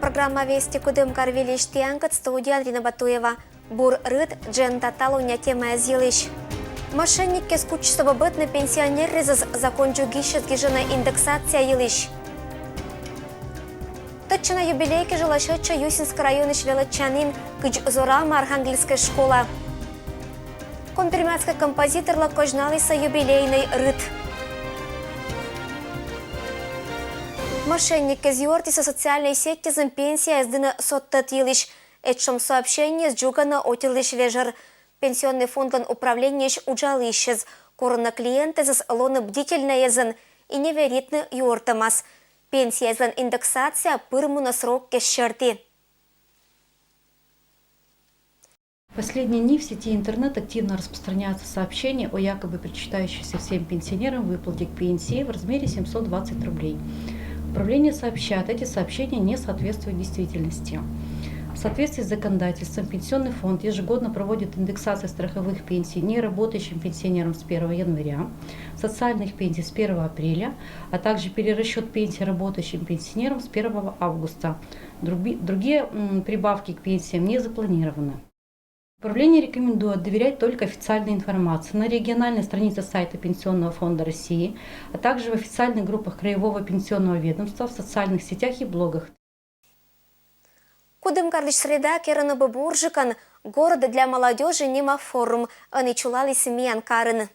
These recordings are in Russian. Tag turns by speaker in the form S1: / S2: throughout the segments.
S1: Программа «Вести кудым карвилищ тианкат» студия Андрина Батуева. Бур рыд джен таталуня тема зилищ. Мошенники скучного бытны пенсионер резас закончу гищет гижена индексация елищ. Точно юбилейки жилашетча Юсинский район Швелочанин кыч зорама Архангельская школа. Конпирматская композиторла кожналиса юбилейный рыд. Мошенники зьортиса социальной сети за пенсия сдына соттат елищ. Этшом сообщение с джугана отилищ вежер. Пенсионный фонд управления уджалищез. Корона клиенты за лоны бдительная зен и неверитны юртамас. Пенсия зен индексация пырму на срок кещерти.
S2: В последние дни в сети интернет активно распространяются сообщения о якобы причитающейся всем пенсионерам выплате к пенсии в размере 720 рублей. Управление сообщает, эти сообщения не соответствуют действительности. В соответствии с законодательством Пенсионный фонд ежегодно проводит индексацию страховых пенсий неработающим пенсионерам с 1 января, социальных пенсий с 1 апреля, а также перерасчет пенсий работающим пенсионерам с 1 августа. Другие прибавки к пенсиям не запланированы. Управление рекомендует доверять только официальной информации на региональной странице сайта Пенсионного фонда России, а также в официальных группах Краевого пенсионного ведомства, в социальных сетях и блогах.
S1: Кудым карлыч среда керана бабуржикан, город для молодежи нема форум, а не чулали семьян карын.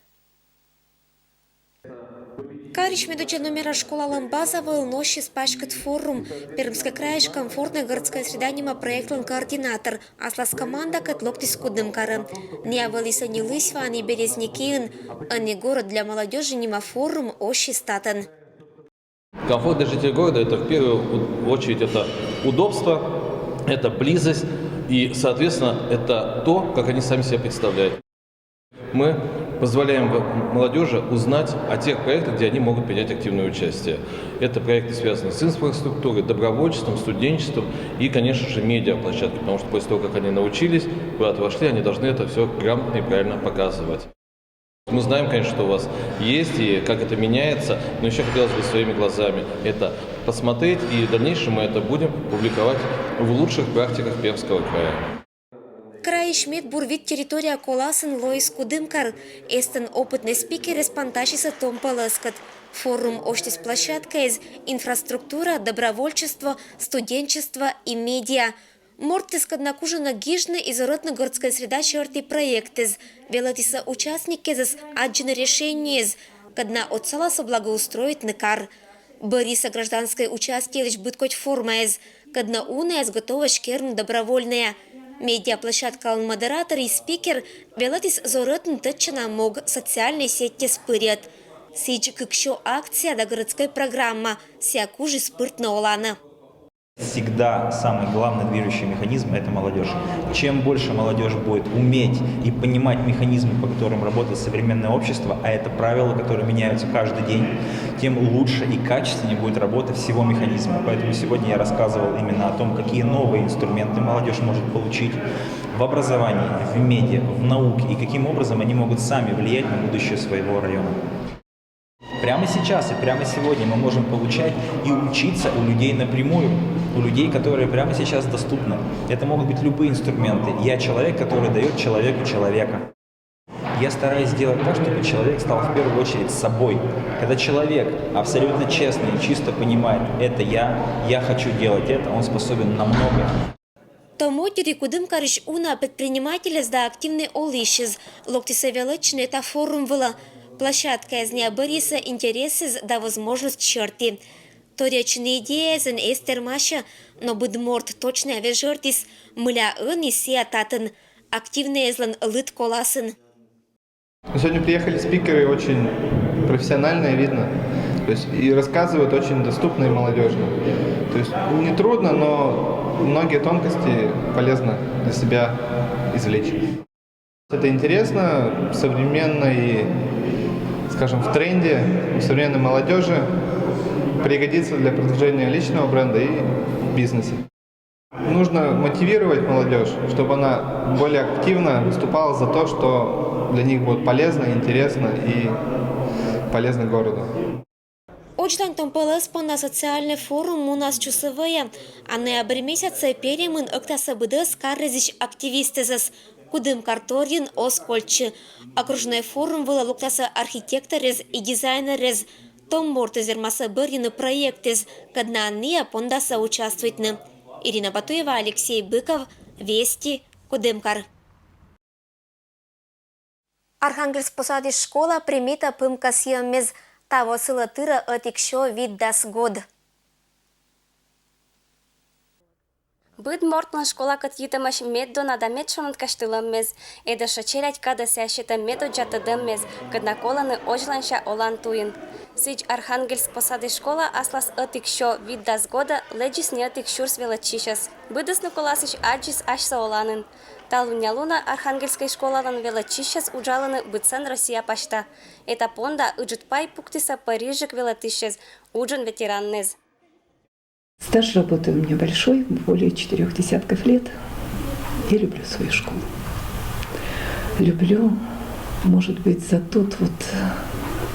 S1: Карич медуча номера школа Ламбазова ночи спачкат форум. Пермский край комфортная городская среда нема проектный координатор, а слас команда кат локтис кудым кары. Не авалиса не лысьва, а не березники, а не город для молодежи нема форум, ощи статан.
S3: Комфорт для жителей города – это в первую очередь это удобство, это близость и, соответственно, это то, как они сами себя представляют. Мы позволяем молодежи узнать о тех проектах, где они могут принять активное участие. Это проекты, связанные с инфраструктурой, добровольчеством, студенчеством и, конечно же, медиаплощадкой, потому что после того, как они научились, куда-то вошли, они должны это все грамотно и правильно показывать. Мы знаем, конечно, что у вас есть и как это меняется, но еще хотелось бы своими глазами это посмотреть, и в дальнейшем мы это будем публиковать в лучших практиках Пермского края.
S1: Край Шмидт бурвит территория Коласын Лоис Кудымкар. Эстен опытный спикер из Панташиса Том Полоскот. Форум оштис площадка из инфраструктура, добровольчество, студенчество и медиа. Мортис каднакужина гижны из городская среда черти проект из. Велатиса участники из аджины решения из. Кадна отцаласа благоустроить ныкар. Бориса гражданской участки лишь быткоть форма из. Кадна уна из готова шкерн добровольная. Медиаплощадка модератор и спикер велатис зоротн тычина мог социальной сети спырят. Сич кыкшо акция да городская программа сякужи спыртна олана.
S4: Всегда самый главный движущий механизм – это молодежь. Чем больше молодежь будет уметь и понимать механизмы, по которым работает современное общество, а это правила, которые меняются каждый день, тем лучше и качественнее будет работа всего механизма. Поэтому сегодня я рассказывал именно о том, какие новые инструменты молодежь может получить в образовании, в медиа, в науке, и каким образом они могут сами влиять на будущее своего района. Прямо сейчас и прямо сегодня мы можем получать и учиться у людей напрямую, у людей, которые прямо сейчас доступны. Это могут быть любые инструменты. Я человек, который дает человеку человека. Я стараюсь сделать так, чтобы человек стал в первую очередь собой. Когда человек абсолютно честно и чисто понимает, это я хочу делать это, он способен на многое.
S1: Тому кудым карыш уна предпринимателя сда активный олищез. Локтиса величный это форум была. Площадка из нее Бориса интересы да возможность черти. То речная идея зен эстер маша, но будморт точно вежертис мыля и сиататен. Активный излан лыт коласын.
S5: Сегодня приехали спикеры очень профессиональные, видно. То есть и рассказывают очень доступно и молодежно. То есть не трудно, но многие тонкости полезно для себя извлечь. Это интересно, современно и, скажем, в тренде у современной молодежи, пригодится для продвижения личного бренда и бизнеса. Нужно мотивировать молодежь, чтобы она более активно выступала за то, что для них будет полезно, интересно и полезно городу.
S1: Очлань томпалас на социальный форум у нас часовые, а не месяца перемын октасабыды скаррезич активистезас. Кудым карторин оскольчы. Окружной форум была луктаса архитекторез и дизайнерез. Том мортезермаса бырьины проектез, когда они пондаса участвуют. Ирина Батуева, Алексей Быков, Вести, Кудымкар. Архангельск посадиш школа примита пымка съемез того сылатыра отикшо вид дас год.
S6: Быд мортлан школа кат йитамаш меддо надамет шонат каштыламмез, эда шачелять када сящита медо джатадыммез, кадна коланы ожланша олан туин. Сич Архангельск посады школа аслас отикшо вид дас года леджис не отикшурс велачишас. Быдас наколасыч аджис ашса оланын. Талунялуна Архангельской школалан велачишас уджаланы быцен Россия пашта. Это понда ыджитпай пуктиса Парижик велатишес, уджин ветераннез.
S7: Стаж работы у меня большой, более 4 десятков лет. Я люблю свою школу. Люблю, может быть, за тот вот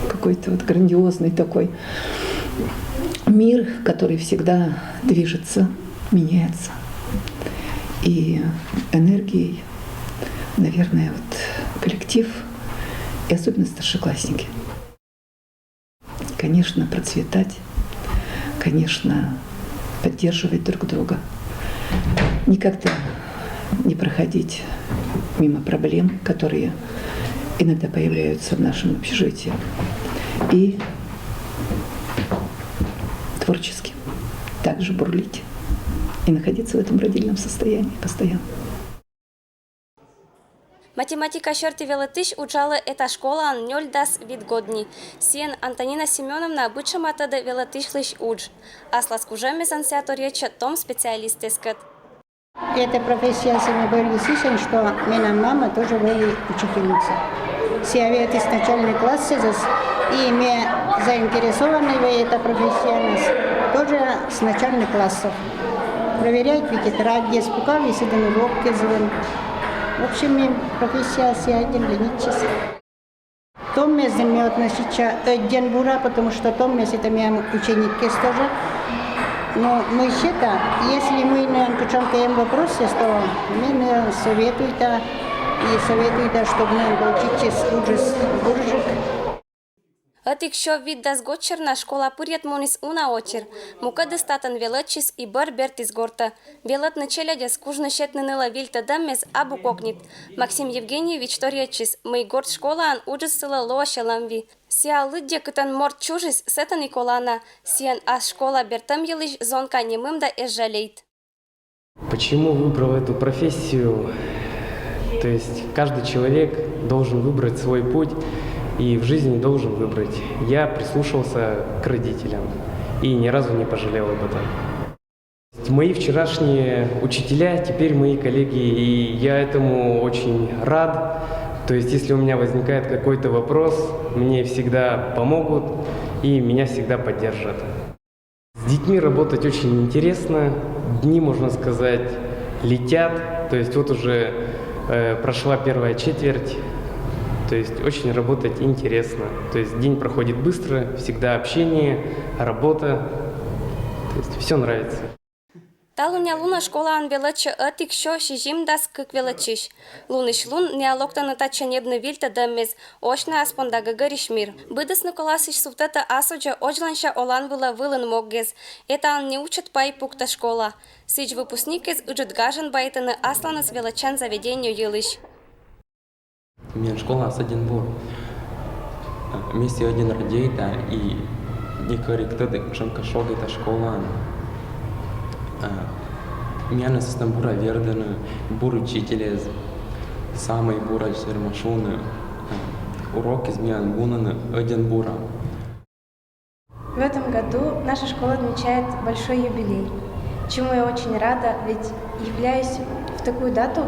S7: какой-то вот грандиозный такой мир, который всегда движется, меняется. И энергией, наверное, вот коллектив и особенно старшеклассники. Конечно, процветать, конечно, поддерживать друг друга. Никогда не проходить мимо проблем, которые иногда появляются в нашем общежитии. И творчески также бурлить и находиться в этом родильном состоянии постоянно.
S6: Математика шерти велатыш учала эта школа нёль дас видгодни. Сиен Антонина Семеновна бычама тада велатышлыш удж. Аслас кужеме сансиатореча том специалистескат.
S8: Эта профессия сами были сисен, что моя мама тоже была учительница. Сиавет из начальной классы, и мы заинтересованы в этой профессии тоже с начальных классов. Проверять в тетради, спукали сиден уроки звон. В общем, профессия сиадин леничества. Том месяц мы относится один бура, потому что том месяц это мои ученики тоже. Но мы считаем, если мы не отвечаем вопросы, то мы советуем, чтобы нам получить буржик.
S6: Отикшо вид дас гочерна школа пырят монис уна очер. Мукады статан велачис и бар бертис горта. Велат началядя скужно щетныныла вильта даммес абу кокнит. Максим Евгеньевич торячис. Мой горд школа ан уджисыла лоша ламви. Сиа лыдде кытан морт чужис сета Николана. Сиан ас школа бертам елыш зонка немым да эжалейт.
S9: Почему выбрал эту профессию? То есть каждый человек должен выбрать свой путь. И в жизни должен выбрать. Я прислушался к родителям и ни разу не пожалел об этом. Мои вчерашние учителя теперь мои коллеги, и я этому очень рад. То есть если у меня возникает какой-то вопрос, мне всегда помогут и меня всегда поддержат. С детьми работать очень интересно. Дни, можно сказать, летят. То есть вот уже прошла первая четверть. То есть очень работать интересно. То есть день проходит быстро, всегда общение, работа. То есть все нравится.
S6: Талуня луна школа ан велача атик шо шижим дас кык велачиш. Луныш лун неалокта натача небны вильта даммез, очна аспонда гагариш мир. Быдас наколасыш суфтата асоджа оджланша олан вила вылын моггез. Это ан не учат пай пукта школа. Сыч выпускникез уджат гажан байтаны асланас велачан заведению елыш.
S10: Мен школа один бур. Вместе один радейта и никорректады шанка шогайта школа. Меня систем бура вердена, бур учителя, самый бура сермашуны, уроки из меня гунаны один бура.
S11: В этом году наша школа отмечает большой юбилей, чему я очень рада, ведь являюсь в такую дату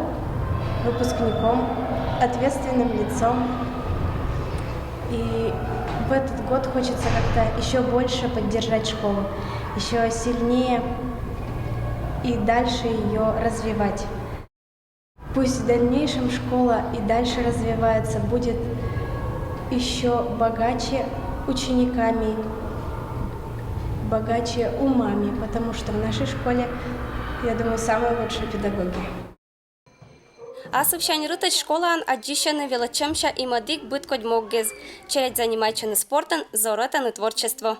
S11: выпускником, ответственным лицом. И в этот год хочется как-то еще больше поддержать школу, еще сильнее и дальше ее развивать. Пусть в дальнейшем школа и дальше развивается, будет еще богаче учениками, богаче умами, потому что в нашей школе, я думаю, самые лучшие педагоги.
S6: Асыпшан рытыч школаан аджищаны велочемша и мадик быт кодьмоггез. Челядь занимайчаны спортом, зоротан и творчество.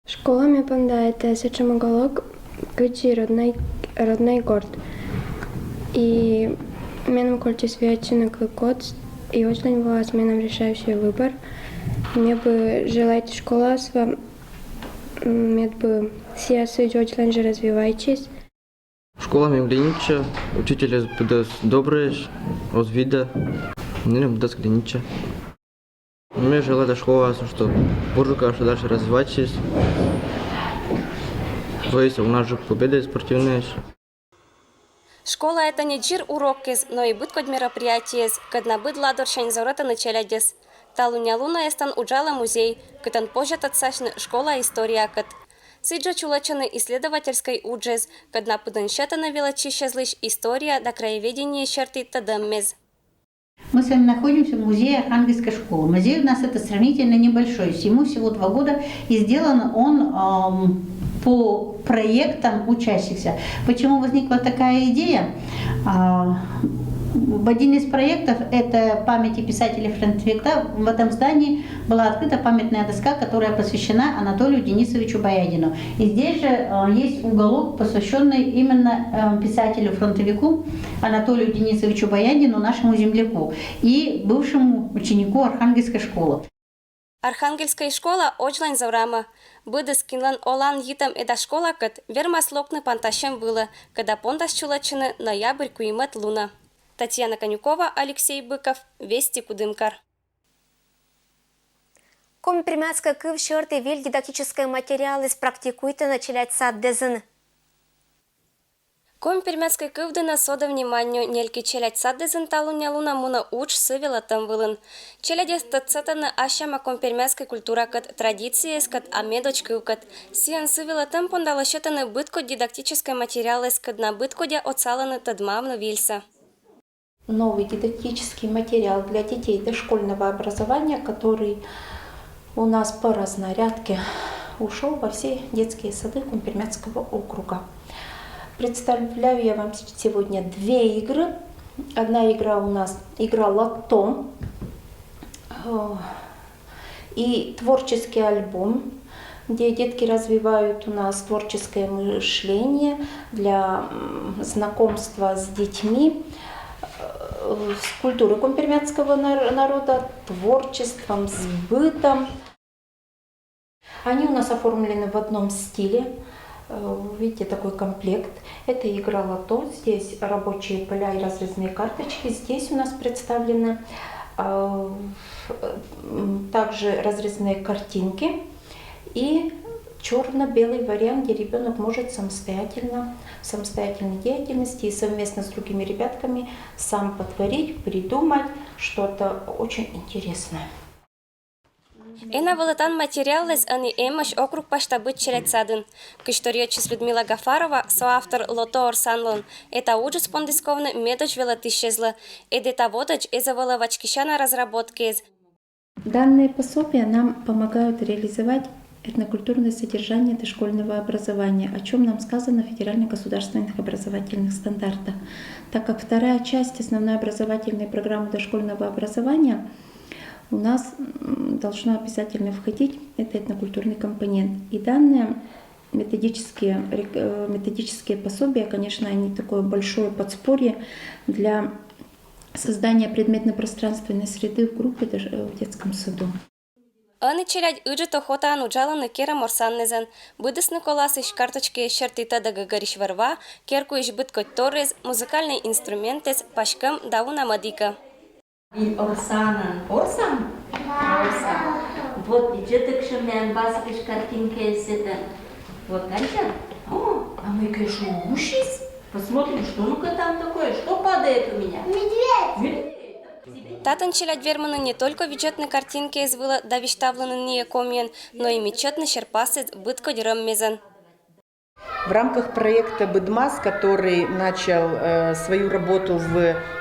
S11: Школа мне понравится, сечем уголок, кычи родной город. И меном кольче свяченый код, и очень вас меном решающий выбор. Мне бы желать школа с вам, мне бы все очень же развивайтесь.
S12: Школа ми глинича, учителя буде добре, розвида, не буде глинича. Мне желаю школа, что буржука что дальше развивайтесь. То есть у нас же победы спортивные.
S6: Школа – это не джир уроккез, но и быт код мероприятиез, когда быт ладоршань зоротаны челядес. Талуня-луна эстан уджала музей, кытан пожат отсашны школа история кыт. Сиджа чулачаны исследовательской уджез, когда пыдыншетаны велочищезлыш история до краеведения черты тадаммез.
S8: Мы с вами находимся в музее Архангельской школы. Музей у нас это сравнительно небольшой, ему всего 2 года, и сделан он по проектам учащихся. Почему возникла такая идея? Один из проектов – это памяти писателя-фронтовика. В этом здании была открыта памятная доска, которая посвящена Анатолию Денисовичу Боядину. И здесь же есть уголок, посвященный именно писателю-фронтовику Анатолию Денисовичу Боядину, нашему земляку, и бывшему ученику Архангельской школы.
S6: Архангельская школа очлань заврама. Быдыс кинлан олан йитам эда школа кыт, вермаслокны панташем было, когда понтас чулачыны ноябрь куимет луна. Татьяна Конюкова, Алексей Быков, Вести Кудымкар.
S1: Компримятска кыв шорты виль дидактические материалы спрактикуйте началять сад дезын.
S6: Компримятской кывдына сода вниманию нельки челядь сад дезын талуня луна муна уч сывела там вылын. Челядес тацатаны ашама компримятской культура кат традиции скат амедоч кывкат. Сиан сывела там пондалашетаны бытко дидактические материалы скат на быткодя отсаланы тадмавну вильса.
S2: Новый дидактический материал для детей дошкольного образования, который у нас по разнарядке ушел во все детские сады Кумпермятского округа. Представляю я вам сегодня 2 игры. Одна игра у нас игра «Лото» и творческий альбом, где детки развивают у нас творческое мышление для знакомства с детьми, с культурой кумпермятского народа, творчеством, с бытом. Они у нас оформлены в одном стиле. Видите, такой комплект. Это игра «Лото». Здесь рабочие поля и разрезные карточки. Здесь у нас представлены также разрезные картинки и черно-белый вариант, где ребенок может в самостоятельной деятельности и совместно с другими ребятками сам потворить, придумать что-то очень интересное.
S6: Эна вылытан материалыз ани эмаш округ паштабыт челядсадын. Кышториочис Людмила Гафарова, соавтор «Лото орсанлын». Это уджис пондисковны медоч велатышезлы. Эдета водоч эзавала вачкищана разработкез.
S2: Данные пособия нам помогают реализовать этнокультурное содержание дошкольного образования, о чем нам сказано в федерально-государственных образовательных стандартах. Так как вторая часть основной образовательной программы дошкольного образования у нас должна обязательно входить это этнокультурный компонент. И данные методические пособия, конечно, они такое большое подспорье для создания предметно-пространственной среды в группе в детском саду.
S6: Аны челядь ыджы тохотаан уджаланы кера морсаннезен. Быдысны коласыш карточки шертита да гагариш варва, керкуиш быткоть торрез, музыкальный инструментес, пашкам дауна мадика.
S13: Орсан? Вот бюджетик шумян баскиш картинки сета. Вот дальше. А мы, конечно, ушись. Посмотрим, что ну-ка там такое, что падает у меня. Медведь!
S6: Татын челядь верманы не только бюджетные картинки из выла давиштавланы не комьен, но и мечетный шерпасец бытко дерем мезен.
S14: В рамках проекта «Быдмас», который начал свою работу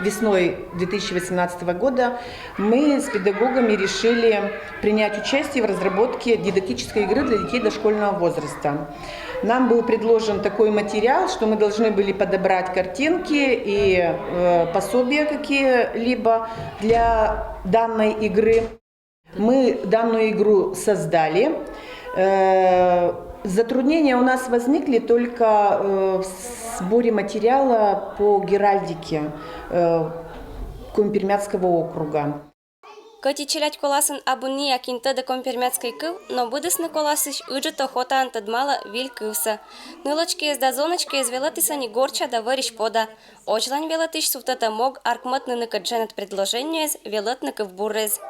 S14: весной 2018 года, мы с педагогами решили принять участие в разработке дидактической игры для детей дошкольного возраста. Нам был предложен такой материал, что мы должны были подобрать картинки и пособия какие-либо для данной игры. Мы данную игру создали. Затруднения у нас возникли только в сборе материала по геральдике Коми-Пермяцкого округа.
S6: Къти челять коласын абуния кинта да Коми-Пермяцкой кыв, но будысны коласыш ыджет охотаан тадмала виль кывса. Нылочки да зоночки велатисани горча да вариш пода. Очлань велатиш суфтата мог аркматны каджанат предложение велатны кыв буррез.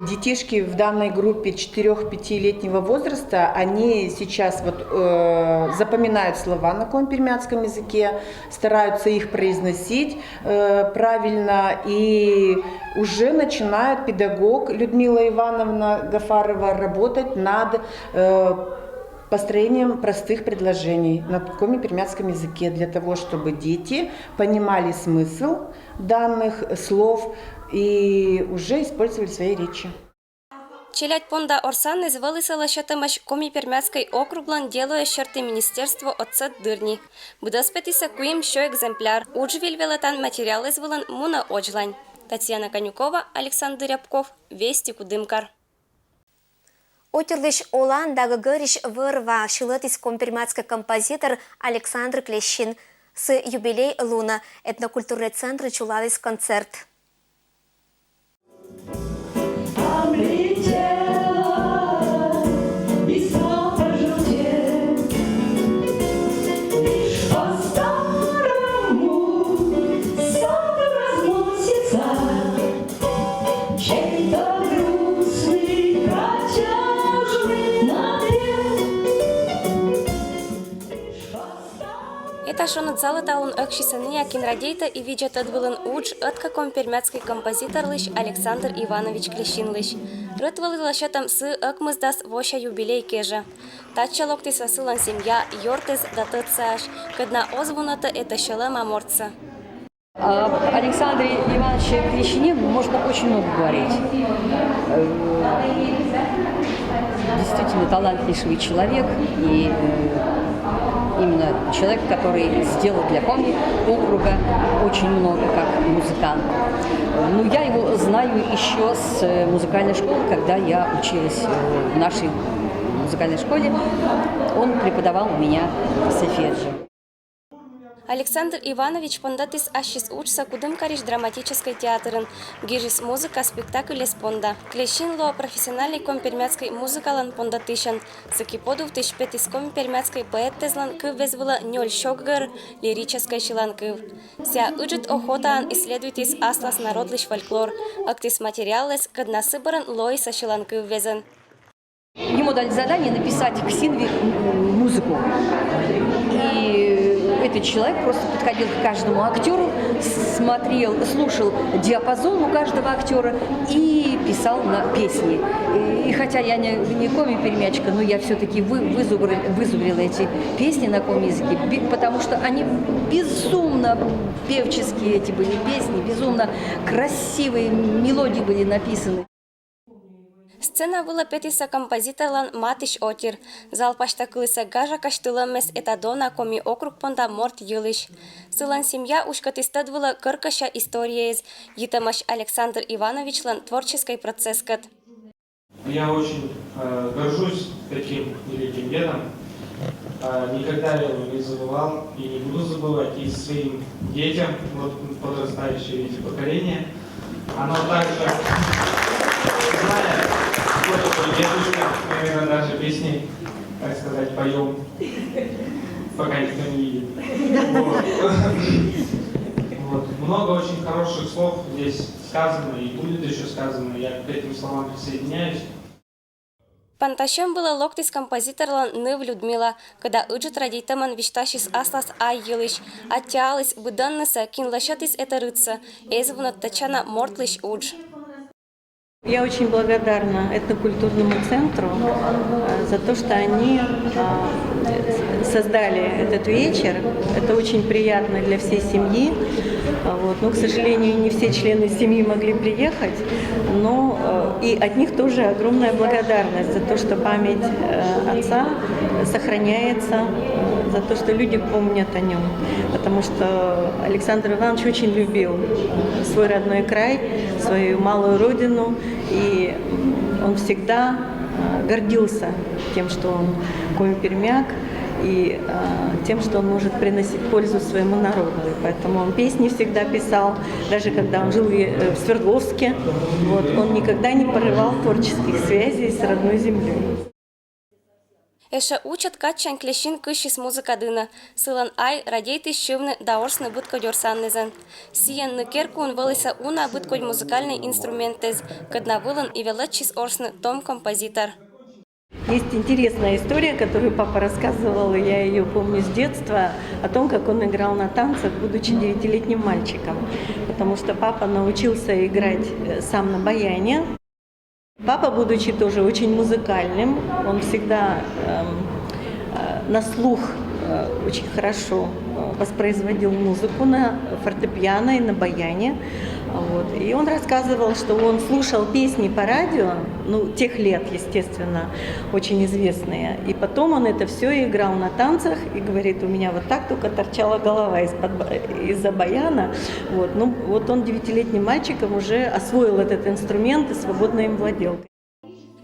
S14: Детишки в данной группе 4-5-летнего возраста, они сейчас запоминают слова на коми-пермяцком языке, стараются их произносить правильно, и уже начинает педагог Людмила Ивановна Гафарова работать над построением простых предложений на коми-пермяцком языке, для того, чтобы дети понимали смысл данных слов и уже использовали в своей речи.
S6: Челять понда Орсан звалисала шатамаш Коми-Пермяцкой округлан делуя шерты министерство отцет дырни. Будоспетиса куим шо экземпляр. Уджвиль велатан материал извалан муна оджлань. Татьяна Конюкова, Александр Рябков, Вести Кудымкар.
S1: Отерлиш Олан дагагыриш вырва шилатис Коми-Пермяцкий композитор Александр Клещин. С юбилей Луна этнокультурный центр чулалис концерт.
S6: Это шонат зала таун экшисания кинрадейта и видят отвылын удж отка Коми-Пермяцкий композитор лыш Александр Иванович Клещин лыш. Рытвалы лашатам сы экмыздас воша юбилей кежа. Татчалок ты сосылан семья йортез да тыцаш, когда озвуната это шелема морца.
S2: Об Александре Ивановиче Клещине можно очень много говорить. Действительно талантливый человек и именно человек, который сделал для Коми округа очень много как музыкант. Ну, я его знаю еще с музыкальной школы, когда я училась в нашей музыкальной школе. Он преподавал у меня сольфеджио.
S6: Александр Иванович пондатис ашис учса Кудымкариш драматической театрын, гижис музыка спектакль спонда. Клещин ло профессиональный Коми-Пермяцкой музыкалан пондатишан, сакиподу в тышпетис Коми-Пермяцкой поэтезлан кыв везвала нёль шокгар лирической шилан кыв. Ся ыджит охотаан исследуйтис аслас народлыш фольклор, актис материалес, кадна сыборан лоиса шилан кыв везен.
S2: Ему дали задание написать к Синве музыку. И этот человек просто подходил к каждому актеру, смотрел, слушал диапазон у каждого актера и писал на песни. И хотя я не коми-пермячка, но я все-таки вызубрила эти песни на коми-языке, потому что они безумно певческие, эти были песни, безумно красивые мелодии были написаны.
S6: Сцена была петиса композиторлан Матиш Отир. Зал паштакылыса гажа каштыламес этадона Коми округ понда морт юлыш. Сылан семья ушкатистадвала кыркаша историез. Етамаш Александр Ивановичлан творческий процесс кат.
S15: Я очень горжусь таким великим дедом. Никогда я его не забывал и не буду забывать. И своим детям, вот подрастающее видите поколение, оно также знает, кто такой дедушка, наверное, даже песни, так сказать, поем, пока никто не видит. Вот. Много очень хороших слов здесь сказано и будет еще сказано. Я к этим словам присоединяюсь.
S6: Панташем было локтис композиторлан Ныв Людмила, когда ыджит радейтаман вишташис аслас ай елыш, оттялась быданнаса кинлашатис это рыца, эзвунат тачана мортлыш удж.
S16: Я очень благодарна этнокультурному центру за то, что они создали этот вечер. Это очень приятно для всей семьи. Вот. Но, к сожалению, не все члены семьи могли приехать. Но и от них тоже огромная благодарность за то, что память отца сохраняется, за то, что люди помнят о нем. Потому что Александр Иванович очень любил свой родной край, свою малую родину. И он всегда гордился тем, что он коми-пермяк, и тем, что он может приносить пользу своему народу. И поэтому он песни всегда писал, даже когда он жил в Свердловске. Вот, он никогда не порывал творческих связей с родной землей.
S6: Эше учат качан клещин кышис музыка дына. Сылан ай радейты щивны даорсны бытко дёрсаннезен. Сиен ныкеркун вылыса уна бытко музыкальный инструментез. Кадна вылан и велачис орсны том композитор.
S16: Есть интересная история, которую папа рассказывал, и я ее помню с детства, о том, как он играл на танцах, будучи 9-летним мальчиком. Потому что папа научился играть сам на баяне. Папа, будучи тоже очень музыкальным, он всегда на слух очень хорошо воспроизводил музыку на фортепиано и на баяне. Вот. И он рассказывал, что он слушал песни по радио, ну, тех лет, естественно, очень известные. И потом он это все играл на танцах и говорит, у меня вот так только торчала голова из-за баяна. Вот. Ну, вот он 9-летним мальчиком уже освоил этот инструмент и свободно им владел.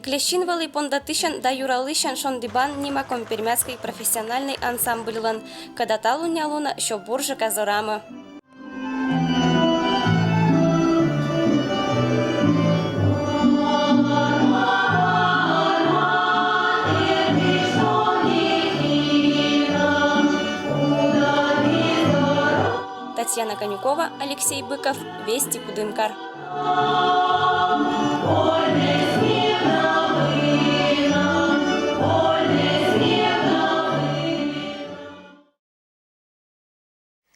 S6: Клещин вали пондатышан да юралышан шондибан нима компермяцкий профессиональный ансамбльлан, когда талуня луна шо буржа казорама. Татьяна Конюкова, Алексей Быков, Вести Кудымкар.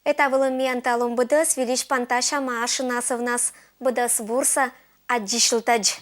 S1: Это был менталом БДС, Велич Панташа Маашинасовнас, БДС Бурса, Аджишлтадж.